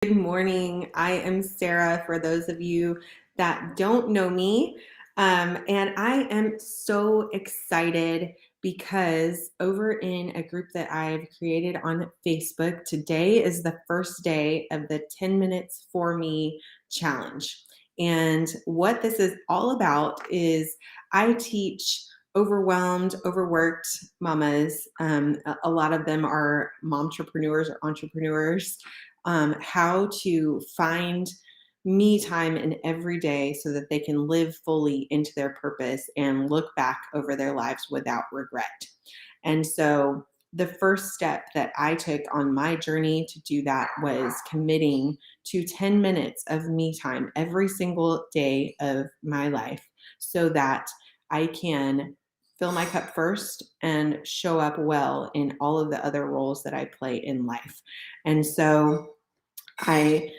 Good morning. I am Sarah, for those of you that don't know me. And I am so excited because over in a group that I've created on Facebook, today is the first day of the 10 Minutes for Me challenge. And what this is all about is I teach overwhelmed, overworked mamas. A lot of them are momtrepreneurs or entrepreneurs, how to find me time in every day so that they can live fully into their purpose and look back over their lives without regret. And so the first step that I took on my journey to do that was committing to 10 minutes of me time every single day of my life so that I can fill my cup first and show up well in all of the other roles that I play in life. And so I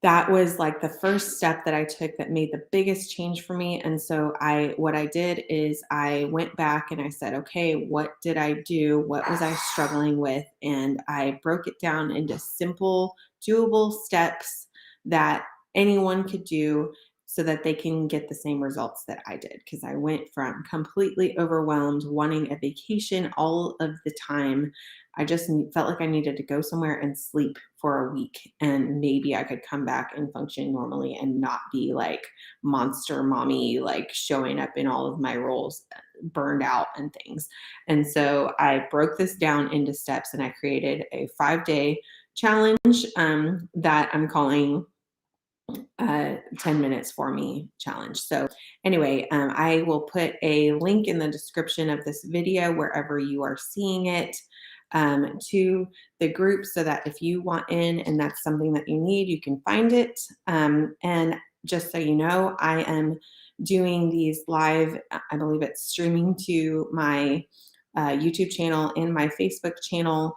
that was like the first step that I took that made the biggest change for me. And so what I did is I went back and I said, okay, what did I do? What was I struggling with? And I broke it down into simple, doable steps that anyone could do so that they can get the same results that I did. Because I went from completely overwhelmed, wanting a vacation all of the time. I just felt like I needed to go somewhere and sleep for a week, and maybe I could come back and function normally and not be like monster mommy, like showing up in all of my roles burned out and things. And so I broke this down into steps and I created a 5-day challenge that I'm calling 10 Minutes for Me challenge. So anyway, I will put a link in the description of this video wherever you are seeing it, to the group, so that if you want in and that's something that you need, you can find it. And just so you know, I am doing these live. I believe it's streaming to my YouTube channel and my Facebook channel,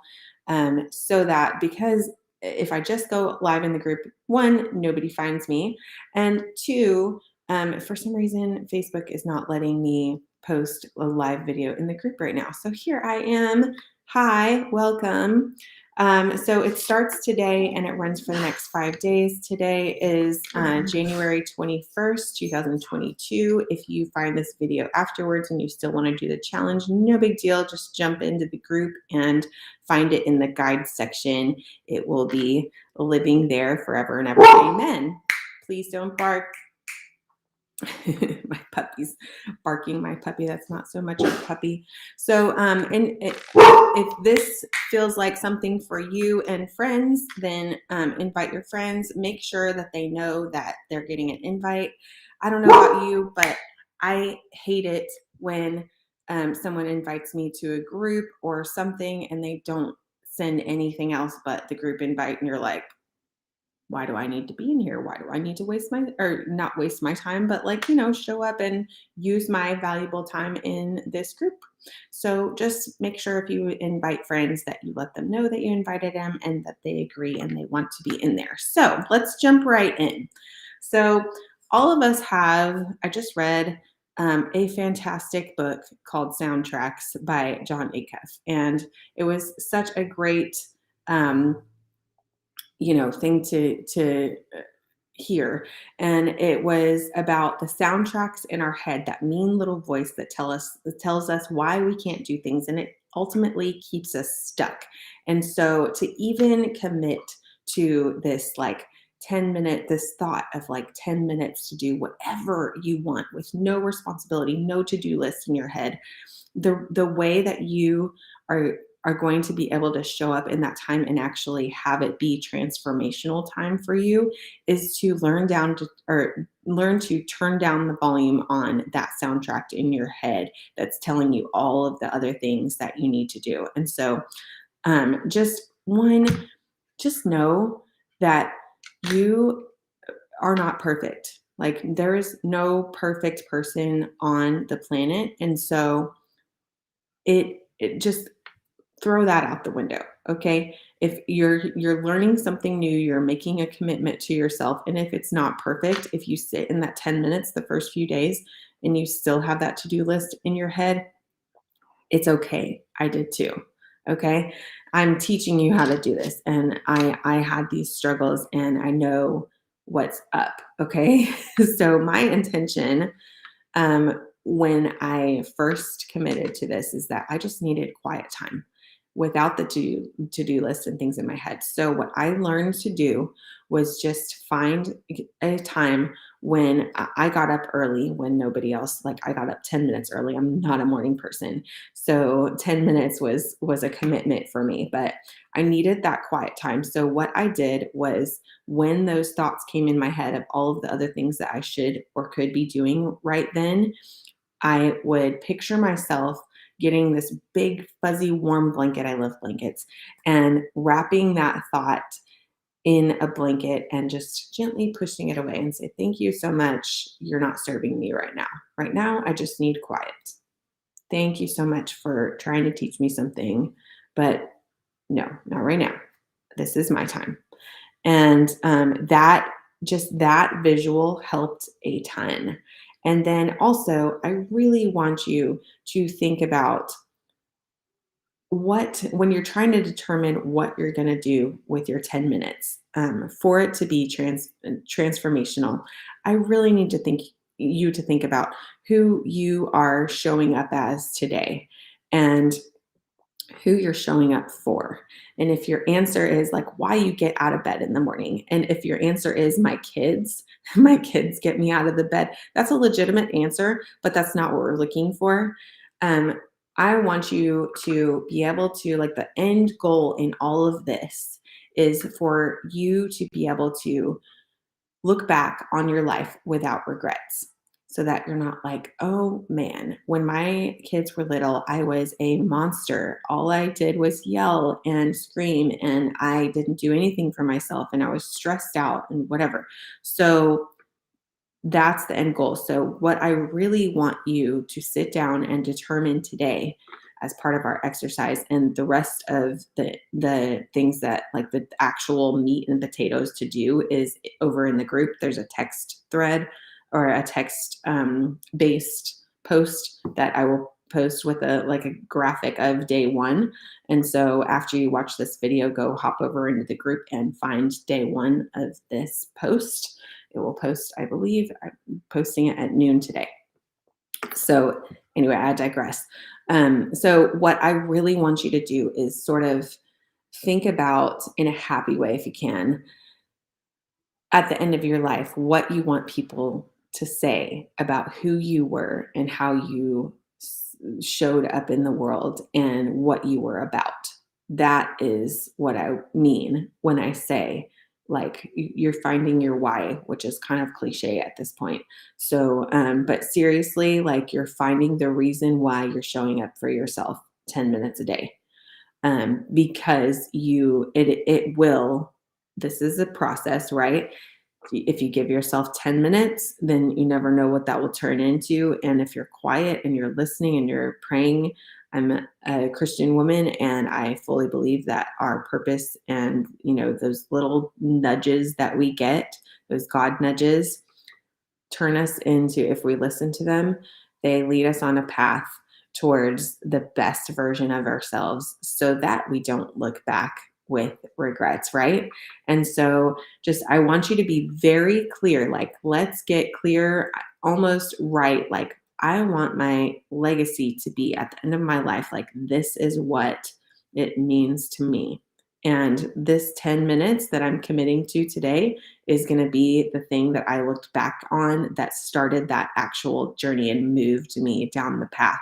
so that, because if I just go live in the group, one, nobody finds me, and two, for some reason, Facebook is not letting me post a live video in the group right now. So here I am. Hi, welcome. So it starts today and it runs for the next 5 days. Today is January 21st, 2022. If you find this video afterwards and you still want to do the challenge, no big deal. Just jump into the group and find it in the guide section. It will be living there forever and ever. Amen. Please don't bark. My puppy's barking. My puppy, that's not so much of a puppy. So if this feels like something for you and friends, then invite your friends. Make sure that they know that they're getting an invite. I don't know about you, but I hate it when someone invites me to a group or something and they don't send anything else but the group invite, and you're like, why do I need to be in here? Why do I need to waste my, or not waste my time, but like, show up and use my valuable time in this group. So just make sure if you invite friends that you let them know that you invited them and that they agree and they want to be in there. So let's jump right in. So all of us have, I just read a fantastic book called Soundtracks by Jon Acuff. And it was such a great, thing to hear. And it was about the soundtracks in our head, that mean little voice that tells us why we can't do things, and it ultimately keeps us stuck. And so to even commit to this like 10-minute, this thought of like 10 minutes to do whatever you want with no responsibility, no to-do list in your head, the way that you are going to be able to show up in that time and actually have it be transformational time for you is to learn to turn down the volume on that soundtrack in your head that's telling you all of the other things that you need to do. And so just know that you are not perfect. Like, there is no perfect person on the planet. And so it just throw that out the window. Okay. If you're learning something new, you're making a commitment to yourself. And if it's not perfect, if you sit in that 10 minutes the first few days and you still have that to-do list in your head, it's okay. I did too. Okay. I'm teaching you how to do this. And I had these struggles and I know what's up. Okay. So my intention when I first committed to this is that I just needed quiet time without the to-do list and things in my head. So what I learned to do was just find a time when I got up early when nobody else, like I got up 10 minutes early. I'm not a morning person. So 10 minutes was a commitment for me, but I needed that quiet time. So what I did was when those thoughts came in my head of all of the other things that I should or could be doing right then, I would picture myself getting this big, fuzzy, warm blanket. I love blankets, and wrapping that thought in a blanket and just gently pushing it away and say, "Thank you so much. You're not serving me right now. Right now, I just need quiet. Thank you so much for trying to teach me something, but no, not right now. This is my time." And that just that visual helped a ton. And then also, I really want you to think about what, when you're trying to determine what you're going to do with your 10 minutes for it to be transformational. I really need to think you to think about who you are showing up as today. And who you're showing up for. And if your answer is like why you get out of bed in the morning, and if your answer is my kids, my kids get me out of the bed, that's a legitimate answer, but that's not what we're looking for. Um, I want you to be able to, like, the end goal in all of this is for you to be able to look back on your life without regrets so that you're not like, oh man, when my kids were little, I was a monster. All I did was yell and scream, and I didn't do anything for myself, and I was stressed out and whatever. So that's the end goal. So, what I really want you to sit down and determine today as part of our exercise, and the rest of the things that, like, the actual meat and potatoes to do, is over in the group. There's a text thread or a text based post that I will post with a, like, a graphic of day one. And so after you watch this video, go hop over into the group and find day one of this post. It will post, I believe, I'm posting it at noon today. So anyway, I digress. So what I really want you to do is sort of think about, in a happy way if you can, at the end of your life, what you want people to say about who you were and how you showed up in the world and what you were about. That is what I mean when I say, like, you're finding your why, which is kind of cliche at this point. So, but seriously, like, you're finding the reason why you're showing up for yourself 10 minutes a day, because it will. This is a process, right? If you give yourself 10 minutes, then you never know what that will turn into. And if you're quiet and you're listening and you're praying, I'm a Christian woman, and I fully believe that our purpose and, those little nudges that we get, those God nudges, turn us into, if we listen to them, they lead us on a path towards the best version of ourselves so that we don't look back with regrets, right? And so, just, I want you to be very clear, like, let's get clear, almost right. Like, I want my legacy to be at the end of my life, like, this is what it means to me. And this 10 minutes that I'm committing to today is going to be the thing that I looked back on that started that actual journey and moved me down the path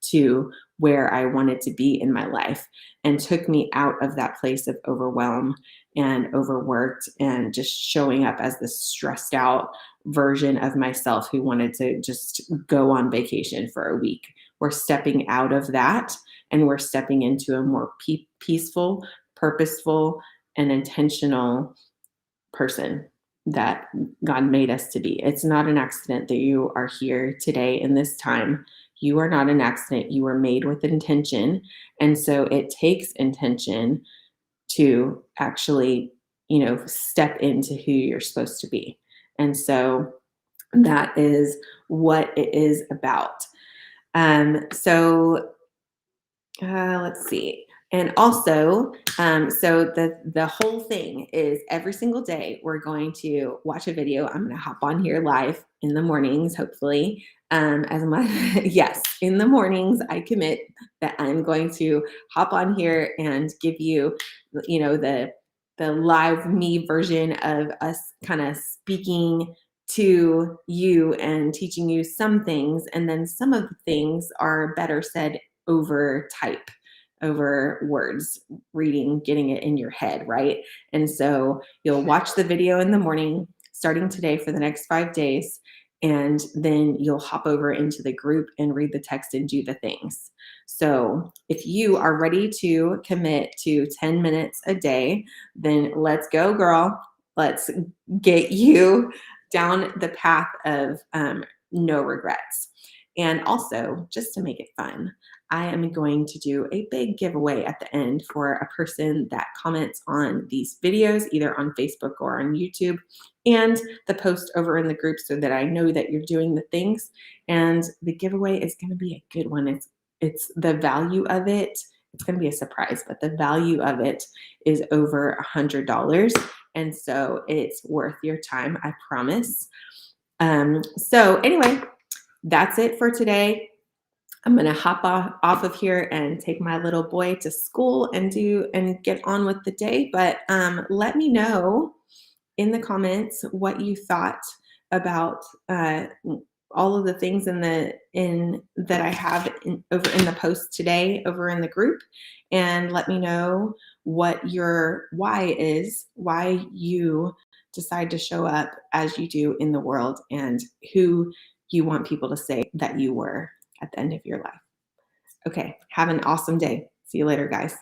to where I wanted to be in my life, and took me out of that place of overwhelm and overworked and just showing up as this stressed out version of myself who wanted to just go on vacation for a week. We're stepping out of that, and we're stepping into a more peaceful, purposeful, and intentional person that God made us to be. It's not an accident that you are here today in this time. You are not an accident. You were made with intention. And so it takes intention to actually, step into who you're supposed to be. And so that is what it is about. So let's see. And also, so the whole thing is every single day we're going to watch a video. I'm going to hop on here live in the mornings, hopefully. As my yes, in the mornings, I commit that I'm going to hop on here and give you, the live me version of us kind of speaking to you and teaching you some things, and then some of the things are better said over type, over words, reading, getting it in your head, right? And so you'll watch the video in the morning, starting today for the next 5 days, and then you'll hop over into the group and read the text and do the things. So if you are ready to commit to 10 minutes a day, then let's go, girl. Let's get you down the path of no regrets. And also, just to make it fun, I am going to do a big giveaway at the end for a person that comments on these videos, either on Facebook or on YouTube, and the post over in the group so that I know that you're doing the things. And the giveaway is going to be a good one. It's the value of it. It's going to be a surprise, but the value of it is over $100. And so it's worth your time, I promise. So anyway, that's it for today. I'm going to hop off of here and take my little boy to school and get on with the day. But let me know in the comments what you thought about all of the things that I have over in the post today over in the group, and let me know what your why is, why you decide to show up as you do in the world, and who you want people to say that you were at the end of your life. Okay, have an awesome day. See you later, guys.